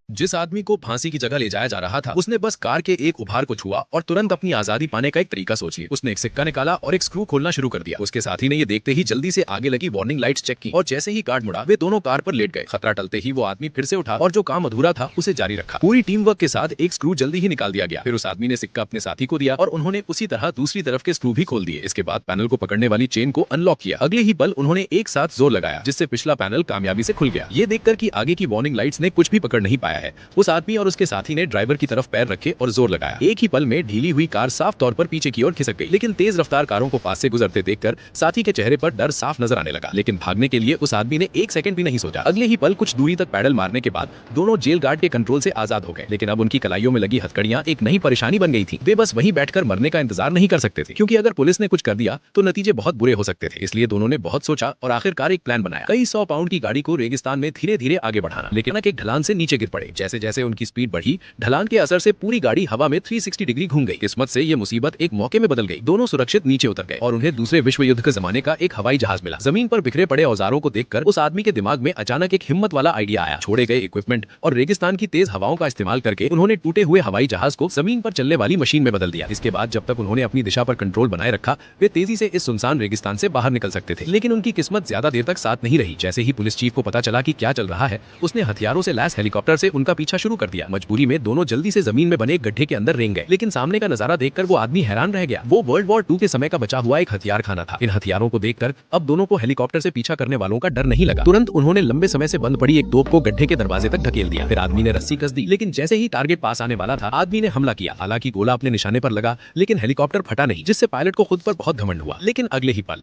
जिस आदमी को फांसी की जगह ले जाया जा रहा था, उसने बस कार के एक उभार को छुआ और तुरंत अपनी आजादी पाने का एक तरीका सोच लिया। उसने एक सिक्का निकाला और एक स्क्रू खोलना शुरू कर दिया। उसके साथी ने ये देखते ही जल्दी से आगे लगी वार्निंग लाइट्स चेक की और जैसे ही गार्ड मुड़ा, वे दोनों कार पर लेट गए। खतरा टलते ही वो आदमी फिर से उठा और जो काम अधूरा था उसे जारी रखा। पूरी टीम वर्क के साथ एक स्क्रू जल्दी ही निकाल दिया गया। फिर उस आदमी ने सिक्का अपने साथी को दिया और उन्होंने उसी तरह दूसरी तरफ के स्क्रू भी खोल दिए। इसके बाद पैनल को पकड़ने वाली चेन को अनलॉक किया। अगले ही पल उन्होंने एक साथ जोर लगाया, जिससे पिछला पैनल कामयाबी से खुल गया। ये देखकर कि आगे की वार्निंग लाइट्स ने कुछ भी पकड़ नहीं पाया है, उस आदमी और उसके साथी ने ड्राइवर की तरफ पैर रखे और जोर लगाया। एक ही पल में ढीली हुई कार साफ तौर पर पीछे की ओर खिसक गई। लेकिन तेज रफ्तार कारों को पास से गुजरते देखकर साथी के चेहरे पर डर साफ नजर आने लगा। लेकिन भागने के लिए उस आदमी ने एक सेकंड भी नहीं सोचा। अगले ही पल कुछ दूरी तक पैडल मारने के बाद दोनों जेल गार्ड के कंट्रोल से आजाद हो गए। लेकिन अब उनकी कलाइयों में लगी हथकड़ियां एक नई परेशानी बन गई थी। वे बस वहीं बैठकर मरने का इंतजार नहीं कर सकते थे, क्योंकि अगर पुलिस ने कुछ कर दिया तो नतीजे बहुत बुरे हो सकते थे। इसलिए दोनों ने बहुत सोचा और आखिरकार एक प्लान बनाया। कई 100 पाउंड की गाड़ी को रेगिस्तान में धीरे धीरे आगे बढ़ाना। लेकिन एक ढलान से नीचे गिर पड़े। जैसे जैसे उनकी स्पीड बढ़ी, ढलान के असर से पूरी गाड़ी हवा में 360 डिग्री घूम गई। किस्मत से ये मुसीबत एक मौके में बदल गई। दोनों सुरक्षित नीचे उतर गए और उन्हें दूसरे विश्व युद्ध के जमाने का एक हवाई जहाज मिला। जमीन पर बिखरे पड़े औजारों को देखकर उस आदमी के दिमाग में अचानक एक हिम्मत वाला आइडिया आया। छोड़े गए इक्विपमेंट और रेगिस्तान की तेज हवाओं का इस्तेमाल करके उन्होंने टूटे हुए हवाई जहाज को जमीन पर चलने वाली मशीन में बदल दिया। इसके बाद जब तक उन्होंने अपनी दिशा पर कंट्रोल बनाए रखा, वे तेजी से इस सुनसान रेगिस्तान से बाहर निकल सकते थे। लेकिन उनकी किस्मत ज्यादा देर तक साथ नहीं रही। जैसे ही पुलिस चीफ को पता चला कि क्या चल रहा है, उसने हथियारों से लैस हेलीकॉप्टर से उनका पीछा शुरू कर दिया। मजबूरी में दोनों जल्दी से जमीन में बने एक गड्ढे के अंदर रेंग गए। लेकिन सामने का नजारा देखकर वो आदमी हैरान रह गया। वो वर्ल्ड वॉर 2 के समय का बचा हुआ एक हथियार खाना था। इन हथियारों को देखकर अब दोनों को हेलीकॉप्टर से पीछा करने वालों का डर नहीं लगा। तुरंत उन्होंने लंबे समय से बंद पड़ी एक तोप को गड्ढे के दरवाजे तक ढकेल दिया। फिर आदमी ने रस्सी कस दी, लेकिन जैसे ही टारगेट पास आने वाला था, आदमी ने हमला किया। हालांकि गोला अपने निशाने पर लगा, लेकिन हेलीकॉप्टर फटा नहीं, जिससे पायलट को खुद पर बहुत घमंड हुआ। लेकिन अगले ही पल